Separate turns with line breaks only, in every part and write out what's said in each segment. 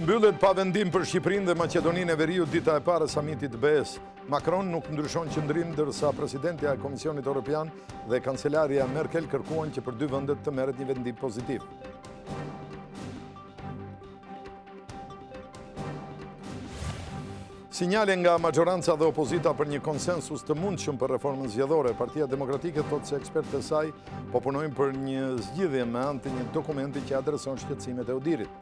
Mbyllet pa vendim për Shqipërinë dhe Maqedoninë e Veriut dita e parë e samitit BE-s. Macron nuk ndryshon qëndrim, ndërsa presidentja e Komisionit Evropian dhe kancelaria Merkel kërkuan që për dy vendet të merret një vendim pozitiv. Sinjale nga majoranca dhe opozita për një konsensus të mundshëm për reformën zgjedhore. Partia Demokratike thotë se ekspertë e saj po punojnë për një zgjidhje me anë të një dokumenti që adreson shqetësimet e Odirit.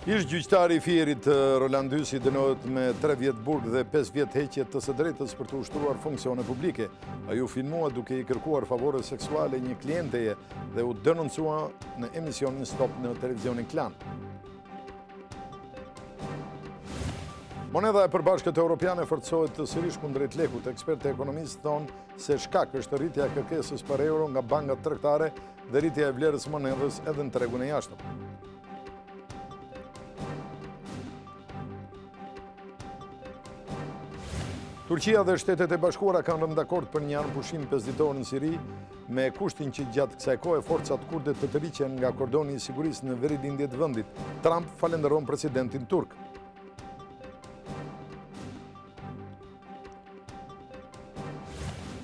Ish gjyqtari i Fierit Roland Dysi dënohet me 3 vjet burg dhe 5 vjet heqje të së drejtës për të ushtruar funksione publike. Ai u filmua duke i kërkuar favore seksuale një klienteje dhe u denoncua në emisionin Stop në televizionin Klan. Monedha e përbashkët europiane forcohet sërish kundrejt lekut. Ekspertë ekonomistë thonë se shkak është rritja e kërkesës për euro nga bankat tregtare dhe rritja e vlerës monedhës edhe në tregun e jashtëm. Turqia dhe Shtetet e Bashkuara kanë rënë dakord për një armëpushim 5 ditor në Siri, me kushtin që gjatë kësaj kohe forcat kurde të tërhiqen nga kordoni i sigurisë në verilindje të vendit. Trump falenderon presidentin turk.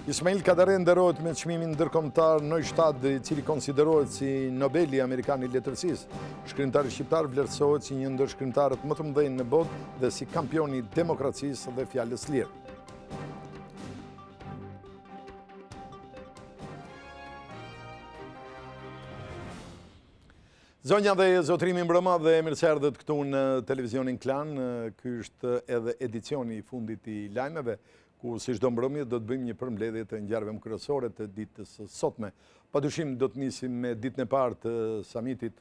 Ismail Kadare nderohet me çmimin ndërkombëtar Neustadt, i cili konsiderohet si Nobeli Amerikan i letërsisë. Shkrimtari shqiptar vlerësohet si një ndër shkrimtarët më të mëdhenj në botë dhe si kampion i demokracisë dhe fjalës lirë. Zonja dhe zotrimi mbrëma dhe mirëseardhët këtu në televizionin Klan. Ky është edhe edicioni i fundit i Lajmeve, ku si çdo mbrëmje do të bëjmë një përmbledhje të ngjarjeve më kryesore të ditës së sotme. Padyshim do të nisim me ditën e parë të samitit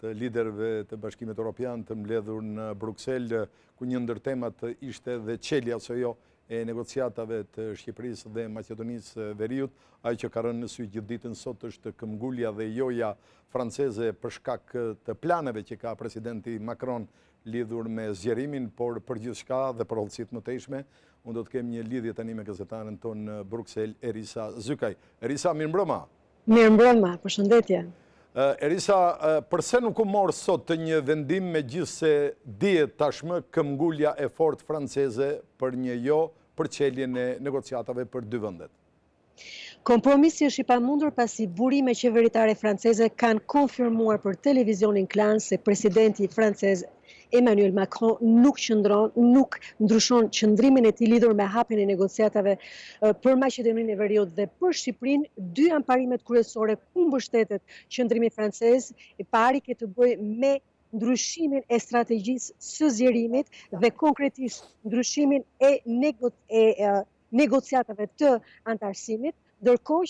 të liderëve të Bashkimit Evropian të mbledhur në Bruksel, ku një ndër temat ishte dhe çelja ose jo e negociatave të Shqipërisë dhe Maqedonisë Veriut. Ajo që ka rënë në sy gjithë ditën sot është këmbgulja dhe joja franceze për shkak të planeve që ka presidenti Macron lidhur me zgjerimin, por për gjithçka dhe për hollësitë më tejshme, unë do të kem një lidhje tani me gazetaren tonë në Bruksel, Erisa Zykaj. Erisa, mirëmbrëma.
Mirëmbrëma, përshëndetje.
Erisa, përse nuk u morë sot të një vendim megjithse dihet tashmë këmbgulja e fortë franceze për një jo për çeljen e negociatave për dy vendet?
Kompromisi është i pamundur pasi burime qeveritare franceze kanë konfirmuar për televizionin Klan se presidenti francez Emmanuel Macron nuk ndryshon qëndrimin e tij lidhur me hapjen e negociatave për Maqedoninë e Veriut dhe për Shqipërinë. Dy janë parimet kryesore ku mbështetet qëndrimi francez. I pari ke të bëjë me ndryshimin e strategjisë së zgjerimit dhe konkretisht ndryshimin e negociatave të antarësimit, ndërkohë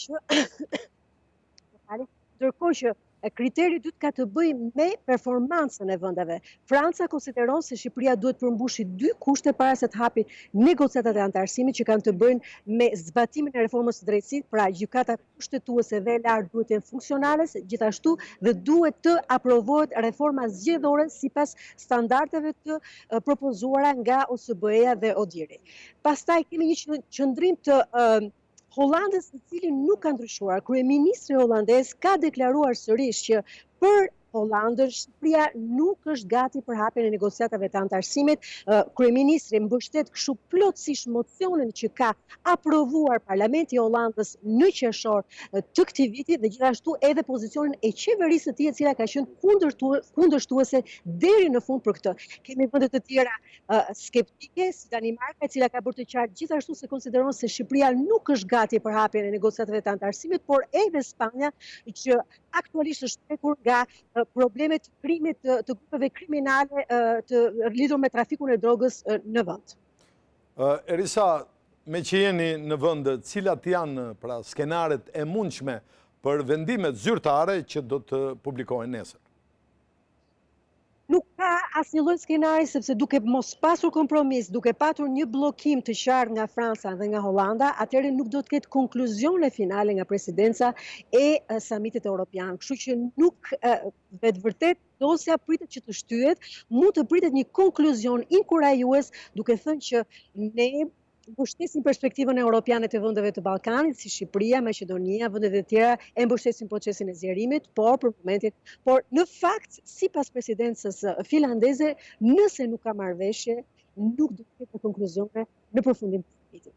që kriteri dytë ka të bëjë me performancën e vendeve. Franca konsideron se Shqipëria duhet përmbushi 2 kushte para se të hapi negociatat e antarësimit që kanë të bëjnë me zbatimin e reformës së drejtësisë, pra gjykata kushtetuese dhe e lartë duhet të jenë funksionale, gjithashtu dhe duhet të aprovohet reforma zgjedhore sipas standardeve të propozuara nga OSBE-ja dhe ODIHR-i. Pastaj kemi një qëndrim të Hollandës, i cili nuk ka ndryshuar. Kryeministri holandez ka deklaruar sërish që për Hollandën Shqipëria nuk është gati për hapjen e negociatave të antarësimit. Kryeministri mbështet kështu plotësisht mocionin që ka aprovuar Parlamenti i Hollandës në qershor të këtij viti dhe gjithashtu edhe pozicionin e qeverisë së tij, e cila ka qenë kundërshtuese deri në fund për këtë. Kemi vende të tjera skeptike, si Danimarka, e cila ka bërë të qartë gjithashtu se konsideron se Shqipëria nuk është gati për hapjen e negociatave të antarësimit, por edhe Spanja, që aktualisht është prekur nga problemet të krimit të grupeve kriminale të lidhur me trafikun e drogës në vend.
Erisa, me që jeni në vend, cilat janë pra skenaret e mundshme për vendimet zyrtare që do të publikohen nesër?
Nuk ka asnjë lloj skenari, sepse duke mos pasur kompromis, duke patur një bllokim të qartë nga Franca dhe nga Holanda, atëherë nuk do të ketë konkluzione finale nga presidenca e samitit evropian. Kështu që nuk vetvërtet dosja pritet që të shtyhet, mund të pritet një konkluzion inkurajues, duke thënë që ne mbështesin perspektivën europiane të vendeve të Ballkanit, si Shqipëria, Maqedonia, vendet e tjera e mbështesin procesin e zgjerimit, por në fakt, sipas presidencës finlandeze, nëse nuk ka marrëveshje, nuk do të ketë konkluzione në përfundim të vitit.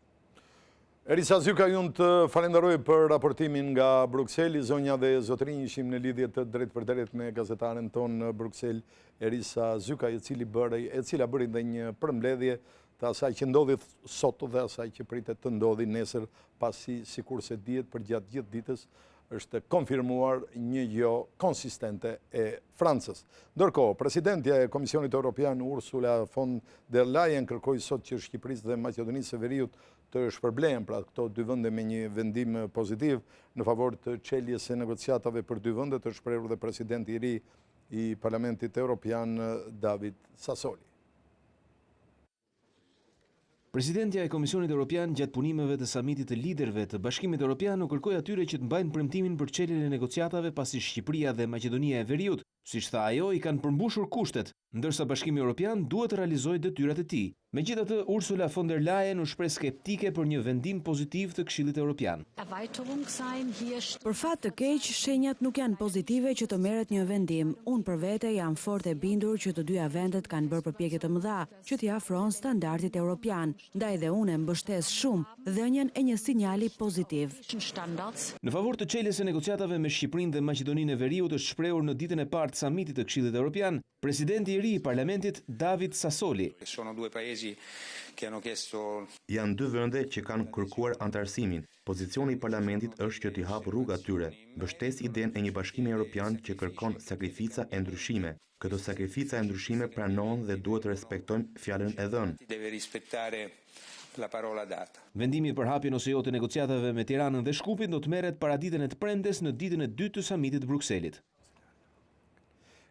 Erisa Zyka, unë të falenderoj për raportimin nga Brukseli. Zonja dhe zotrinj, ishim në lidhje të drejt për drejt me gazetaren tonë në Bruksel, Erisa Zyka, e cila bëri dhe një përmbledhje të asaj që ndodhi sot dhe asaj që pritet të ndodhi nesër, pasi sikur se dihet për gjatë gjithë ditës është konfirmuar një jo konsistente e Francës. Ndërkohë, presidentja e Komisionit Evropian Ursula von der Leyen kërkoi sot që Shqipërisë dhe Maqedonisë së Veriut të shpërblehen pra këto dy vende me një vendim pozitiv në favor të çeljes së negociatave për dy vende, të shprehur dhe presidenti i ri i Parlamentit Evropian David Sassoli.
Presidentja e Komisionit Evropian gjatë punimeve të samitit të liderëve të Bashkimit Evropian u kërkoi atyre që të mbajnë premtimin për çeljen e negociatave pasi Shqipëria dhe Maqedonia e Veriut, siç tha ajo, i kanë përmbushur kushtet, ndërsa Bashkimi Evropian duhet të realizojë detyrat e tij. Megjithatë, Ursula von der Leyen u shpreh skeptike për një vendim pozitiv të Këshillit Evropian.
Për fat të keq, shenjat nuk janë pozitive që të merret një vendim. Unë për vete jam fort e bindur që të dyja vendet kanë bërë përpjekje të mëdha që t'i afrojnë standardit evropian. Ndaj dhe unë mbështes shumë dhënien e një sinjali pozitiv.
Në favor të çeljes së negociatave me Shqipërinë dhe Maqedoninë e Veriut është shprehur në ditën e parë të samitit të Këshillit Evropian presidenti i ri i Parlamentit David Sassoli.
Janë dy vende që kanë kërkuar antarësimin. Pozicioni i Parlamentit është që t'i hapë rrugë atyre. Mbështes idenë e një bashkimi evropian që kërkon sakrifica e ndryshime. Këto sakrifica e ndryshime pranohen dhe duhet të respektojnë fjalën e dhënë.
Vendimi për hapjen ose jo të negociatave me Tiranën dhe Shkupin do të merret para ditën e të premtes në ditën e dytë të samitit të Brukselit.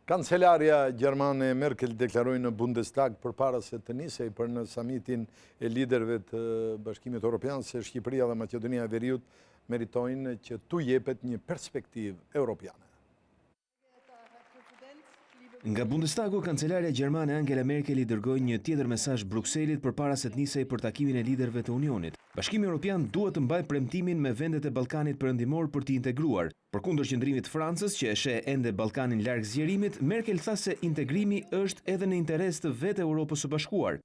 Kancelaria Gjermane Merkel deklaroi në Bundestag përpara se të nisej për në samitin e liderëve të Bashkimit Evropian se Shqipëria dhe Maqedonia e Veriut meritojnë që t'u jepet një perspektivë europiane.
Nga Bundestagu, kancelarja gjermane Angela Merkel i dërgoi një tjetër mesazh Brukselit përpara se të nisej për takimin e liderëve të Unionit. Bashkimi Evropian duhet të mbajë premtimin me vendet e Ballkanit Perëndimor për t'i integruar. Përkundër qëndrimit të Francës, që e sheh ende Ballkanin larg zgjerimit, Merkel tha se integrimi është edhe në interes të vetë Europës së Bashkuar.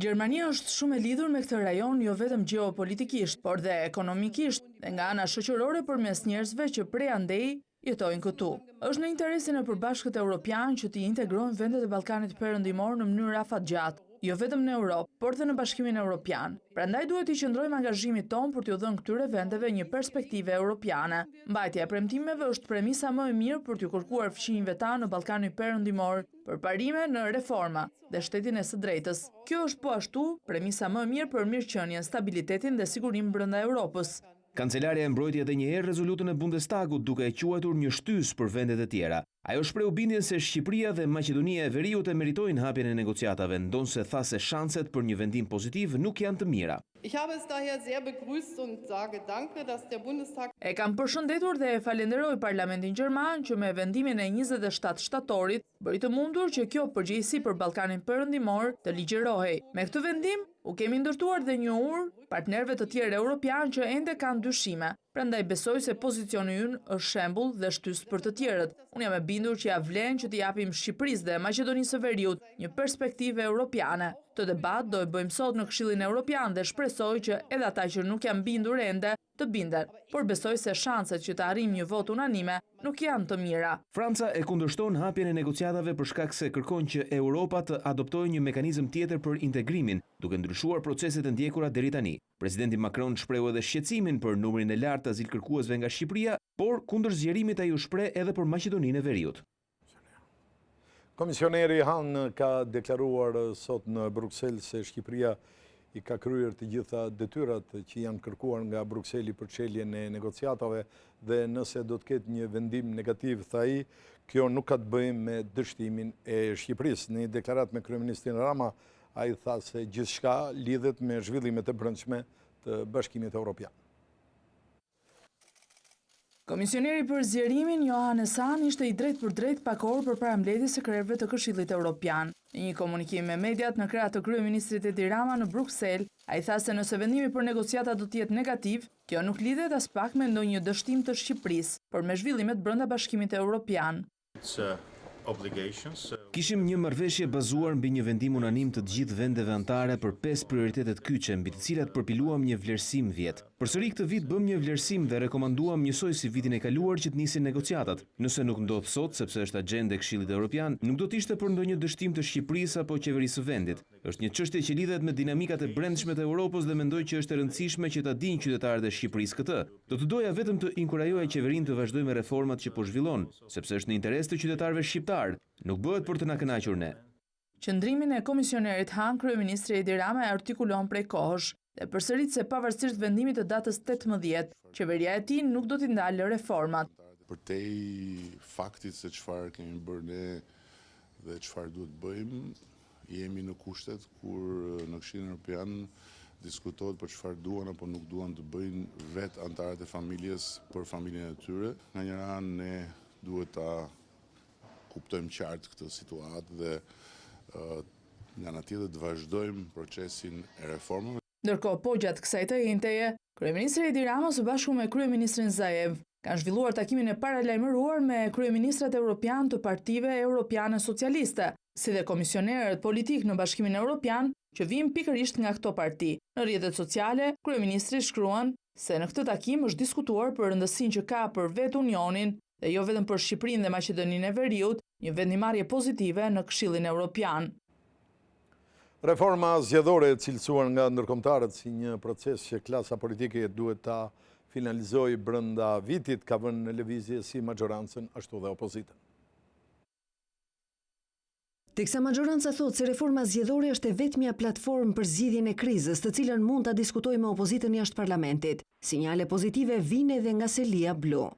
Gjermania është shumë e lidhur me këtë rajon jo vetëm gjeopolitikisht, por dhe ekonomikisht, dhe nga ana shoqërore përmes njerëzve që prej andej jetojnë këtu. Është në interesin e përbashkët evropian që t'i integrojnë vendet e Ballkanit Perëndimor në mënyrë afatgjatë, jo vetëm në Europë, por dhe në Bashkimin Evropian. Prandaj duhet t'i qëndrojmë angazhimit ton për t'u dhënë këtyre vendeve një perspektive europiane. Mbajtja e premtimeve është premisa më e mirë për t'u kërkuar fqinjve tanë në Ballkanin Perëndimor për parime në reforma dhe shtetin e së drejtës. Kjo është po ashtu premisa më e mirë për mirëqenien, stabilitetin dhe sigurinë brenda Europës.
Kancelarja e mbrojti edhe një herë rezolutën e Bundestagut duke e quajtur një shtys për vendet e tjera. Ajo shprehu bindjen se Shqipëria dhe Maqedonia e Veriut e meritojnë hapjen e negociatave, ndonse tha se shanset për një vendim pozitiv nuk janë të mira.
E kam përshëndetur dhe e falenderoj Parlamentin Gjerman që me vendimin e 27 shtatorit bëri të mundur që kjo përgjegjësi për Ballkanin Perëndimor të ligjërohej. Me këtë vendim u kemi ndërtuar dhe njohur partnerëve të tjerë europian që ende kanë dyshime. Prandaj besoj se pozicioni ynë është shembull dhe shtys për të tjerët. Unë jam e bindur që ja vlen që t'i japim Shqipërisë dhe Maqedonisë së Veriut një perspektivë europiane. Të debat do e bëjmë sot në Këshillin Evropian dhe shpresoj që edhe ata që nuk janë bindur ende të binden, por besoj se shanset që të arrijmë një vot unanime nuk janë të mira.
Franca e kundërshton hapjen e negociatave për shkak se kërkon që Europa të adoptojë një mekanizëm tjetër për integrimin, duke ndryshuar proceset e ndjekura deri tani. Presidenti Macron shprehu edhe shqetësimin për numrin e lartë të azilkërkuesve nga Shqipëria, por kundër zgjerimit ai u shpreh edhe për Maqedoninë e Veriut.
Komisioneri Han ka deklaruar sot në Bruksel se Shqipëria i ka kryer të gjitha detyrat që janë kërkuar nga Brukseli për çeljen e negociatave dhe nëse do të ketë një vendim negativ, tha ai, kjo nuk ka të bëjë me dështimin e Shqipërisë. Në një deklaratë me kryeministin Rama, ai tha se gjithçka lidhet me zhvillimet e brendshme të Bashkimit Evropian.
Komisioneri për zgjerimin Johannes Hahn ishte i drejt për drejt pak orë përpara mbledhjes së krerëve të Këshillit Evropian. Në një komunikim me mediat në krah të kryeministrit Edi Rama në Bruksel, ai tha se nëse vendimi për negociata do të jetë negativ, kjo nuk lidhet as pak me ndonjë dështim të Shqipërisë, por me zhvillimet brenda Bashkimit Evropian.
Kishim një marrëveshje bazuar mbi një vendim unanim të gjithë vendeve anëtare për 5 prioritetet kyçe, mbi të cilat përpiluam një vlerësim vjet. Përsëri këtë vit bëm një vlerësim dhe rekomanduam njësoj si vitin e kaluar që të nisin negociatat. Nëse nuk ndodh sot, sepse është agjende e Këshillit Evropian, nuk do të ishte për ndonjë dështim të Shqipërisë apo qeverisë së vendit. Është një çështje që lidhet me dinamikat e brendshme të Europës dhe mendoj që është e rëndësishme që ta dinë qytetarët e Shqipërisë këtë. Do të doja vetëm të inkurajoja qeverinë të vazhdojë me reformat që po zhvillon, sepse është në interes të qytetarëve shqiptar, nuk bëhet për të na kënaqur ne.
Qëndrimin e komisionerit Hahn, kryeministri Edi Rama e artikulon prej kohësh dhe përsërit se pavarësisht vendimit të datës 18, qeveria e tij nuk do t'i ndalë reformat.
Përtej faktit se çfarë kemi bërë ne dhe çfarë duhet bëjmë, jemi në kushtet kur në Këshillin Evropian diskutohet për çfarë duan apo nuk duan të bëjnë vetë anëtarët e familjes për familjen e tyre. Nga njëra anë ne duhet ta kuptojmë qartë këtë situatë dhe nga ana tjetër të vazhdojmë procesin e reformave.
Ndërkohë, po gjatë kësaj të njëjteje, kryeministri Edi Rama së bashku me kryeministrin Zaev kanë zhvilluar takimin e paralajmëruar me kryeministrat evropian të partive europiane socialiste, si dhe komisionerët politik në Bashkimin Evropian që vijnë pikërisht nga këto parti. Në rrjetet sociale, kryeministri shkruan se në këtë takim është diskutuar për rëndësinë që ka për vetë Unionin dhe jo vetëm për Shqipërinë dhe Maqedoninë e Veriut, një vendimarrje pozitive në Këshillin Evropian.
Reforma zgjedhore e cilësuar nga ndërkombëtarët si një proces që klasa politike duhet ta finalizojë brenda vitit ka vënë në lëvizje si majorancën ashtu dhe opozitën.
Teksa majoranca thotë se reforma zgjedhore është e vetmja platformë për zgjidhjen e krizës, të cilën mund ta diskutojë me opozitën jashtë parlamentit. Sinjale pozitive vijnë edhe nga selia blu.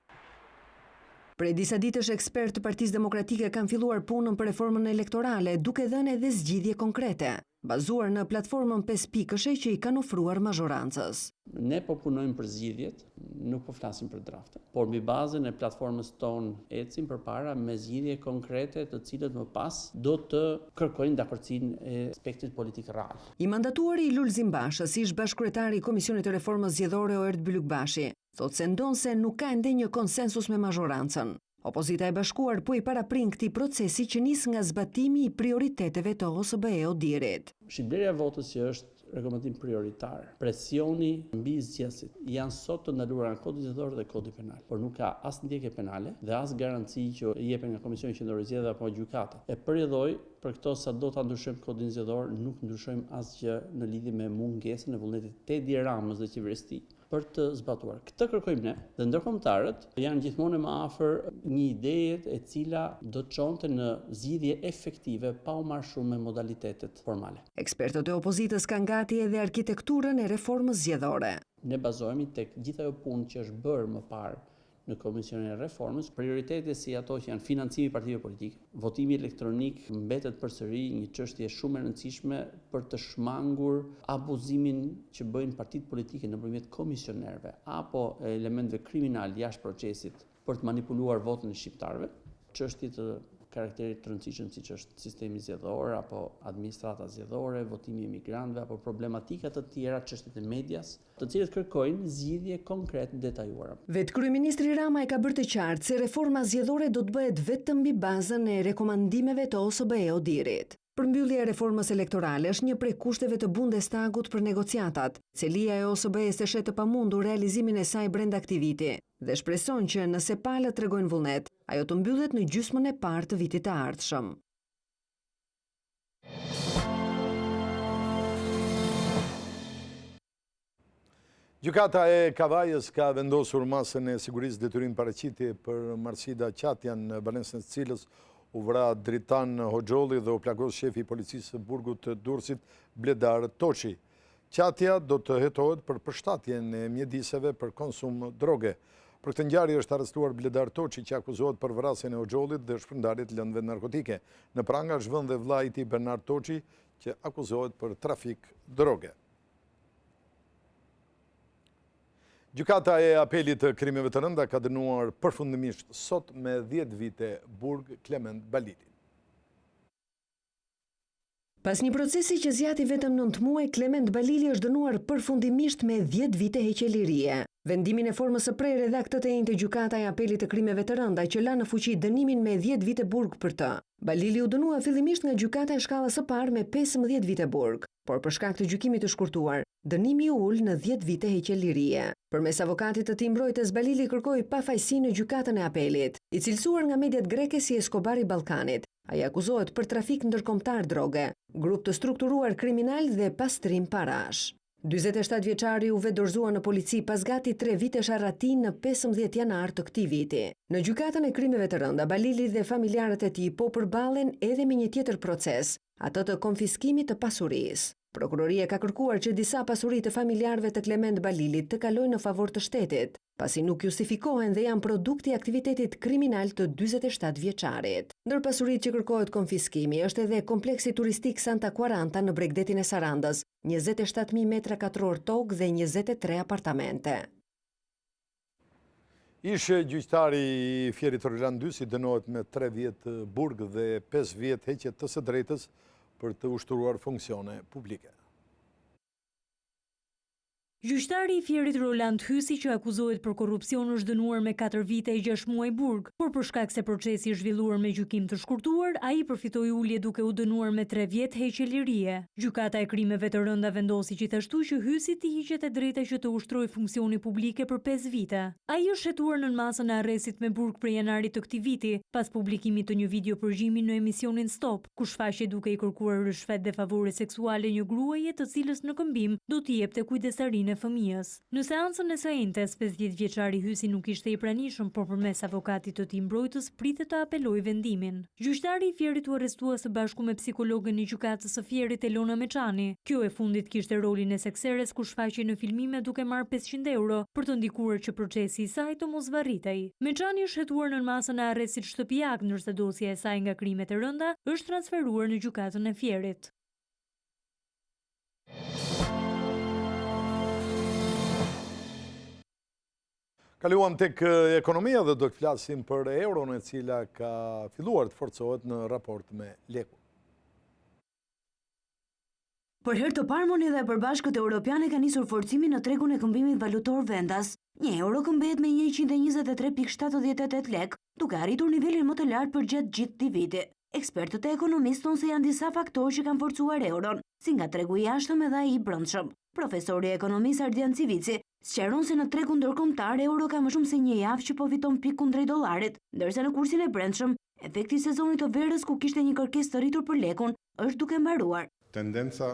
Prej disa ditësh ekspert të Partisë Demokratike kanë filluar punën për reformën elektorale, duke dhënë edhe zgjidhje konkrete, bazuar në platformën 5 pikëshe që i kanë ofruar majorancës.
Ne po punojmë për zgjidhjet, nuk po flasim për drafte, por mbi bazën e platformës tonë ecim përpara me zgjidhje konkrete të cilët më pas do të kërkojnë dakordsinë e aspektit politik real.
I mandatuari i Lulzim Bashës, ish bashkëkryetari i Komisionit të Reformës Zgjedhore Oert Bylukbashi, thotë se ndonë se nuk ka ende një konsensus me majorancën. Opozita e bashkuar po i paraprin këtij procesi që nis nga zbatimi i prioriteteve të OSBE-Odirit.
Shitblerja e votës që është rekomandim prioritar, presioni mbi zgjedhësit janë sot të ndaluara nga Kodi Zgjedhor dhe Kodi Penal, por nuk ka as ndjekje penale dhe as garanci që i jepen nga Komisioni Qendror i Zgjedhjeve apo gjykata. E përjedhoj për këto sa do ta ndryshojmë Kodin Zgjedhor, nuk ndryshojmë asgjë në lidhje me mungesën e vullnetit të Edi Ramës dhe qeverisë tij për të zbatuar. Këtë kërkojmë ne dhe ndërkombëtarët janë gjithmonë më afër një ideje e cila do të çonte në zgjidhje efektive pa u marrë me modalitetet formale.
Ekspertët e opozitës kanë gati edhe arkitekturën e reformës zgjedhore.
Ne bazohemi tek gjithë ajo punë që është bërë më parë në Komisionin e Reformës, prioritete si ato që janë financimi i partive politike, votimi elektronik mbetet përsëri një çështje shumë e rëndësishme për të shmangur abuzimin që bëjnë partitë politike nëpërmjet komisionerëve apo elementeve kriminal jashtë procesit për të manipuluar votën e shqiptarëve, çështje të karakterit të rëndësishëm siç është sistemi zgjedhor apo administrata zgjedhore, votimi i emigrantëve apo problematika të tjera, çështjet e medias, të cilët kërkojnë zgjidhje konkrete detajuara.
Vetë kryeministri Rama e ka bërë të qartë se reforma zgjedhore do të bëhet vetëm mbi bazën e rekomandimeve të OSBE-Odirit. Përmbyllja e reformës elektorale është një prej kushteve të Bundestagut për negociatat. Celia e OSBE-s e shet të pamundur realizimin e saj brenda aktiviti dhe shpreson që nëse palët tregojnë vullnet, ajo të mbyllet në gjysmën e parë të vitit të ardhshëm.
Gjykata e Kavajës ka vendosur masën e sigurisë detyrim paraqitje për Marsida Qatjan, në balencën e cilës u vra Dritan Hoxholli dhe u plagos shefi i policisë së burgut të Durrësit Bledar Toçi. Qatja do të hetohet për përshtatjen e mjediseve për konsum droge. Për këtë ngjarje është arrestuar Bledar Toçi, që akuzohet për vrasjen e Hoxhollit dhe shpërndarje të lëndëve narkotike. Në pranga është vënë dhe vllai i tij Bernard Toçi, që akuzohet për trafik droge. Gjykata e apelit të krimeve të rënda ka dënuar përfundimisht sot me 10 vite burg Klement Balilin.
Pas një procesi që zjati vetëm 9 muaj, Klement Balili është dënuar përfundimisht me 10 vite heqelirie. Vendimin e formës së prerë dha këtë të njëjtë gjykata e apelit të krimeve të rënda që la në fuqi dënimin me 10 vite burg për të. Balili u dënua fillimisht nga gjykata e shkallës së parë me 15 vite burg, por për shkak të gjykimit të shkurtuar, dënimi u ul në 10 vite heqelirie. Përmes avokatit të tij mbrojtës, Balili kërkoi pafajësi në gjykatën e apelit. I cilësuar nga mediat greke si Escobar i Ballkanit, ai akuzohet për trafik ndërkombëtar droge, grup të strukturuar kriminal dhe pastrim parash. 47 vjeçari u dorëzua në polici pas gati 3 vitesh arratin në 15 janar të këtij viti. Në gjykatën e krimeve të rënda, Balili dhe familjarët e tij po përballen edhe me një tjetër proces, atë të konfiskimit të pasurisë. Prokuroria ka kërkuar që disa pasuri të familjarëve të Klement Balilit të kalojnë në favor të shtetit, pasi nuk justifikohen dhe janë produkti i aktivitetit kriminal të 47 vjeçarit. Ndër pasuritë që kërkohet konfiskimi është edhe kompleksi turistik Santa Quaranta në Bregdetin e Sarandës, 27.000 metra katror tokë dhe 23 apartamente.
Ish gjyqtari i Fierit Orlandysi dënohet me 3 vjet burg dhe 5 vjet heqje të së drejtës për të ushtruar funksione publike.
Gjyqtari i Fierit Roland Hysi që akuzohet për korrupsion është dënuar me 4 vite e 6 muaj burg, por për shkak se procesi është zhvilluar me gjykim të shkurtuar, ai përfitoi ulje duke u dënuar me 3 vjet heqelirie. Gjykata e krimeve të rënda vendosi gjithashtu që Hysi t'i hiqet e drejta që të ushtrojë funksione publike për 5 vite. Ai është shetuar nën masën e arrestit me burg për janarit të këtij viti, pas publikimit të një video përgjimi në emisionin Stop, ku shfaqej duke i kërkuar rishfet dhe favore seksuale një gruaje të cilës në këmbim do t'i jepte kujdesarinë fëmijës. Në seancën e së njëjtës, 50 vjeçari Hysi nuk ishte i pranishëm, por përmes avokatit të tij mbrojtës pritet të apelojë vendimin. Gjyqtari i Fierit u arrestua së bashku me psikologën e gjykatës së Fierit Elona Meçani. Kjo e fundit kishte rolin e sekseres ku shfaqej në filmime duke marrë 500 euro për të ndikuar që procesi i saj të mos varritej. Meçani është hetuar nën masën e arrestit shtëpiak, ndërsa dosja e saj nga krimet e rënda është transferuar në gjykatën e Fierit.
Kaluam tek ekonomia dhe do të flasim për euron e cila ka filluar të forcohet në raport me lekun.
Për herë të parë monedha e përbashkët europiane ka nisur forcimin në tregun e këmbimit valutor vendas. 1 euro këmbet me 123.78 lek, duke arritur nivelin më të lartë për gjatë gjithë këtij viti. Ekspertët e ekonomistë thonë se janë disa faktorë që kanë forcuar euron, si nga tregu i jashtëm edhe ai i brendshëm. Profesori i ekonomisë Ardian Civici sqaron se në tregun ndërkombëtar euro ka më shumë se një javë që po fiton pikë kundrejt dollarit, ndërsa në kursin e brendshëm, efekti i sezonit të verës ku kishte një kërkesë të rritur për lekun është duke mbaruar.
Tendenca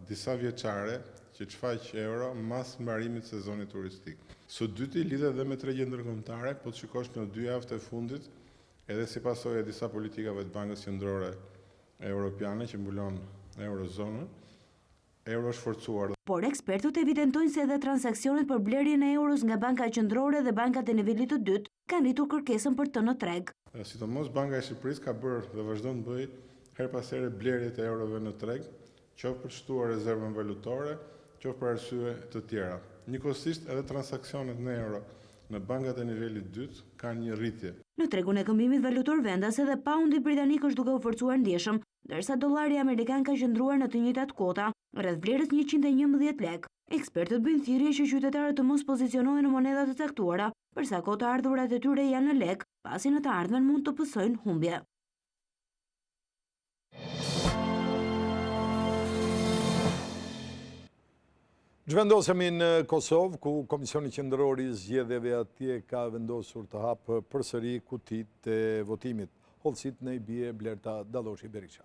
disa vjeçare që shfaq euro mas mbarimit të sezonit turistik. Së dyti lidhet edhe me tregjen ndërkombëtare, po të shikosh në 2 javët e fundit, edhe si pasojë e disa politikave të Bankës Qendrore Europiane që mbulon eurozonën, euro është forcuar.
Por ekspertët evidentojnë se edhe transaksionet për blerjen e euros nga Banka Qendrore dhe bankat e nivelit të dytë kanë rritur kërkesën për të në treg.
Sidomos Banka e Shqipërisë ka bërë dhe vazhdon të bëjë her pas here blerjet e eurove në treg, qoftë për të shtuar rezervën valutore, qoftë për arsye të tjera. Njëkohësisht edhe transaksionet në euro në bankat e nivelit dytë kanë një rritje.
Në tregun e këmbimit valutor vendas edhe paundi britanik është duke u forcuar ndjeshëm, ndërsa dollari amerikan ka qëndruar në të njëjtat kuota, rreth vlerës 111 lek. Ekspertët bëjnë thirrje që qytetarët të mos pozicionohen në monedha të caktuara, përsa kota ardhurat e tyre janë në lek, pasi në të ardhmen mund të pësojnë humbje.
Zhvendosemi në Kosovë, ku Komisioni Qendror i Zgjedhjeve atje ka vendosur të hapë përsëri kutitë e votimit. Hollësit në i bie Blerta Dalloshi Berisha.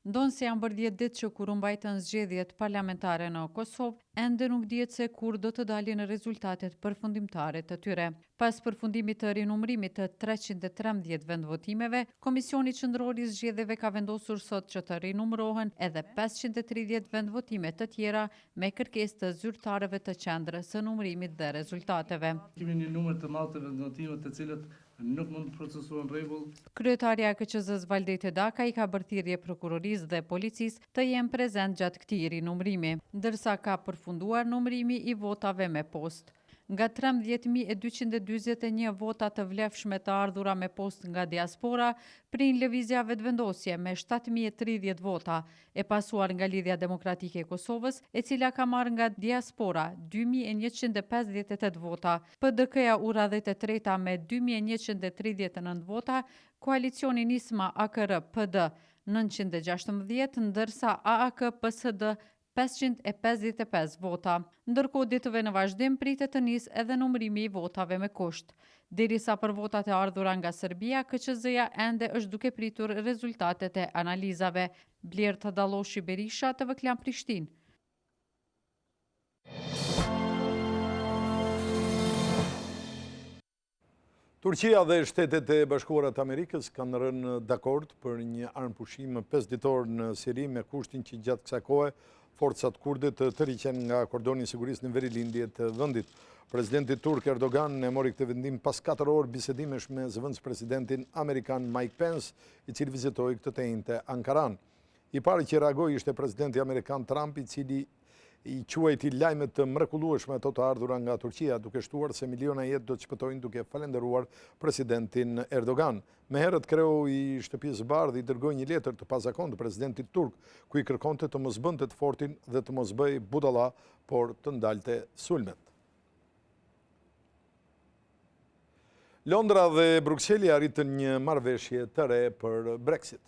Ndonë se janë bërë 10 ditë që kur u mbajtën zgjedhjet parlamentare në Kosovë, ende nuk dihet se kur do të dalin rezultatet përfundimtare të tyre. Pas përfundimit të rinumërimit të 313 vendvotimeve, Komisioni Qendror i Zgjedhjeve ka vendosur sot që të rinumërohen edhe 530 vendvotime të tjera me kërkesë të zyrtarëve të qendrës së numërimit dhe rezultateve.
Kemi një numër të madh të vendvotimeve të cilët nuk mund të procesuar në rregull.
Kryetarja e KQZ-s Valdete Daka i ka bërë thirrje prokurorisë dhe policisë të jenë prezent gjatë këtij rinumërimi, ndërsa ka përfunduar numërimi i votave me post. Nga 13.241 vota të vlefshme të ardhura me post nga diaspora, prin lëvizja vetëvendosje me 7.030 vota, e pasuar nga Lidhja Demokratike e Kosovës, e cila ka marrë nga diaspora 2.158 vota, PDK-ja u radhet e treta me 2.139 vota, koalicioni Nisma AKR PD 916, ndërsa AAK PSD 555 vota. Ndërkohë ditëve në vazhdim pritet të nisë edhe numërimi i votave me kusht. Derisa për votat e ardhura nga Serbia, KQZ-ja ende është duke pritur rezultatet e analizave. Blerta Dalloshi Berisha, TV Klan Prishtinë.
Turqia dhe Shtetet e Bashkuara të Amerikës kanë rënë dakord për një armëpushim 5 ditor në Siri me kushtin që gjatë kësaj kohe forcat kurde të tërhiqen nga kordoni i sigurisë në verilindje të vendit. Presidenti turk Erdogan e mori këtë vendim pas 4 orë bisedimesh me zëvendës presidentin amerikan Mike Pence, i cili vizitoi këtë të njëjtë Ankaran. I pari që reagoi ishte presidenti amerikan Trump, i cili i quajti lajme të mrekullueshme ato të ardhura nga Turqia, duke shtuar se miliona jetë do të shpëtojnë duke falenderuar presidentin Erdogan. Me herët kreu i Shtëpisë së Bardhë i dërgoi një letër të pazakontë presidentit turk, ku i kërkonte të mos bënte të fortin dhe të mos bëj budalla, por të ndalte sulmet. Londra dhe Brukseli arritën një marrëveshje të re për Brexit.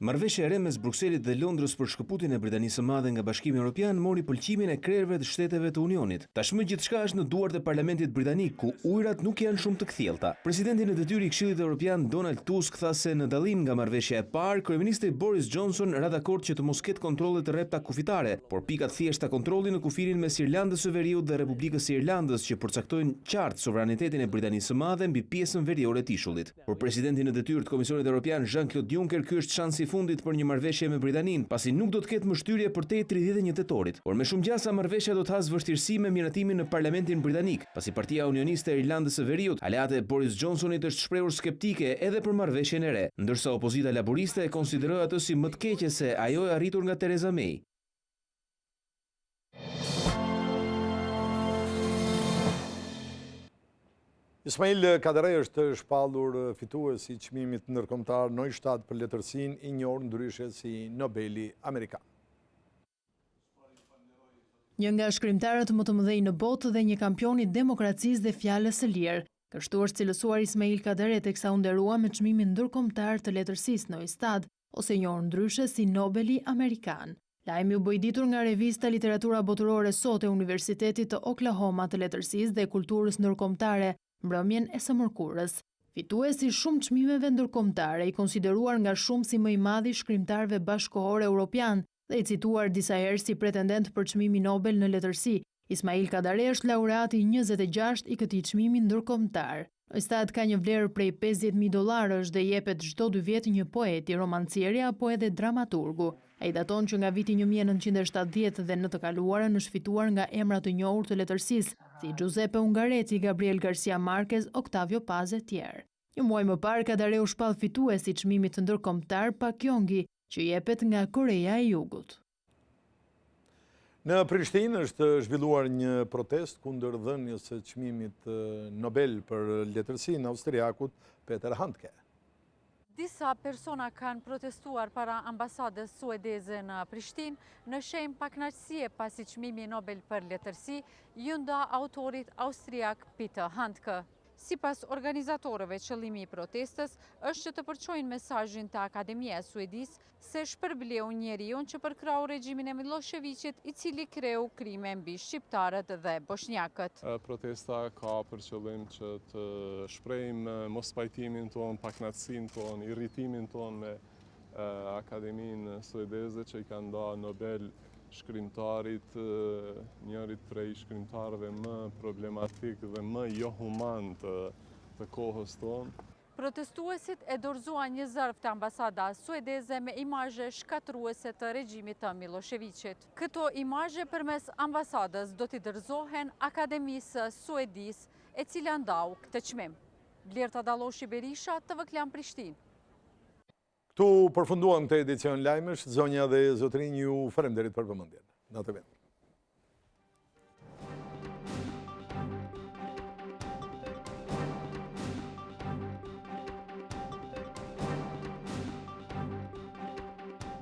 Marrëveshja e re mes Brukselit dhe Londrës për shkëputjen e Britanisë së Madhe nga Bashkimi Evropian mori pëlqimin e krerëve të shteteve të Unionit. Tashmë gjithçka është në duart e Parlamentit Britanik, ku ujërat nuk janë shumë të kthjellta. Presidenti në detyrë i Këshillit Evropian Donald Tusk tha se në dallim nga marrëveshja e parë, kryeministri Boris Johnson ra dakord që të mos ketë kontrolle të rrepta kufitare, por pikat thjeshta kontrolli në kufirin mes Irlandës së Veriut dhe Republikës së Irlandës që përcaktojnë qartë sovranitetin e Britanisë së Madhe mbi pjesën veriore të ishullit. Por presidenti në detyrë të Komisionit Evropian Jean-Claude Juncker, ky është shansi i fundit për një marrëveshje me Britaninë, pasi nuk do të ketë mbështyrje përtej 31 tetorit. Por me shumë gjasa marrëveshja do të hasë vështirësi me miratimin në Parlamentin Britanik, pasi Partia Unioniste e Irlandës së Veriut, aleate e Boris Johnsonit, është shprehur skeptike edhe për marrëveshjen e re, ndërsa opozita laboriste e konsideroi atë si më të keqe se ajo e arritur nga Theresa May.
Ismail Kaderej është shpallur fituesi i çmimit ndërkombëtar Neustadt për letërsinë, i njohur ndryshe si Nobeli Amerikan.
Një nga shkrimtarët më të mëdhenj në botë dhe një kampion i demokracisë dhe fjalës së lirë. Kështu është cilësuar Ismail Kaderej teksa u nderua me çmimin ndërkombëtar të letërsisë Neustadt, ose i njohur ndryshe si Nobeli Amerikan. Lajmi u bë i ditur nga revista Literatura Botërore Sot e Universitetit të Oklahoma të letërsisë dhe kulturës ndërkombëtare, mbrëmjen e së mërkurës. Fituesi shumë çmimeve ndërkombëtare, i konsideruar nga shumë si më i madh i shkrimtarëve bashkëkohor evropian dhe i cituar disa herë si pretendent për çmimin Nobel në letërsi, Ismail Kaderej është laureati 26 i këtij çmimi ndërkombëtar. Neustadt ka një vlerë prej $50.000 dhe jepet çdo 2 vjet një poeti, romancieri apo edhe dramaturgu. Ai daton që nga viti 1970 dhe në të kaluarën është fituar nga emra të njohur të letërsisë, si Giuseppe Ungaretti, Gabriel Garcia Marquez, Octavio Paz e tjerë. Një muaj më parë Kaderej u shpall fituesi i çmimit ndërkombëtar Pakyongi, që jepet nga Koreja e Jugut.
Në Prishtinë është zhvilluar një protest kundër dhënies së çmimit Nobel për letërsinë austriakut Peter Handke.
Disa persona kanë protestuar para ambasadës suedeze në Prishtinë në shenjë pakënaqësie pasi çmimi Nobel për letërsi ju nda autorit austriak Peter Handke. Sipas organizatorëve, qëllimi i protestës është që të përçojnë mesazhin të Akademia Suedisë se shpërbleu njeriu që përkrau regjimin e Miloševićit, i cili kreu krime mbi shqiptarët dhe bosnjakët.
Protesta ka për qëllim që të shprehim mospajtimin ton, pakënaqësinë ton, irritimin ton me Akademinë Suedeze që i ka nda Nobel shkrimtarit, njërit prej shkrimtarëve më problematik dhe më jo human të kohës tonë.
Protestuesit e dorëzuan një zarf të ambasada suedeze me imazhe shkatruese të regjimit të Miloševićit. Këto imazhe përmes ambasadës do t'i dorëzohen Akademisë Suedisë, e cila ndau këtë çmim. Blerta Dalloshi Berisha, TV Klan Prishtinë.
Këtu përfunduam të edicion Lajmesh, zonja dhe zotrinj ju falenderit për vëmendjen. Natë e mirë.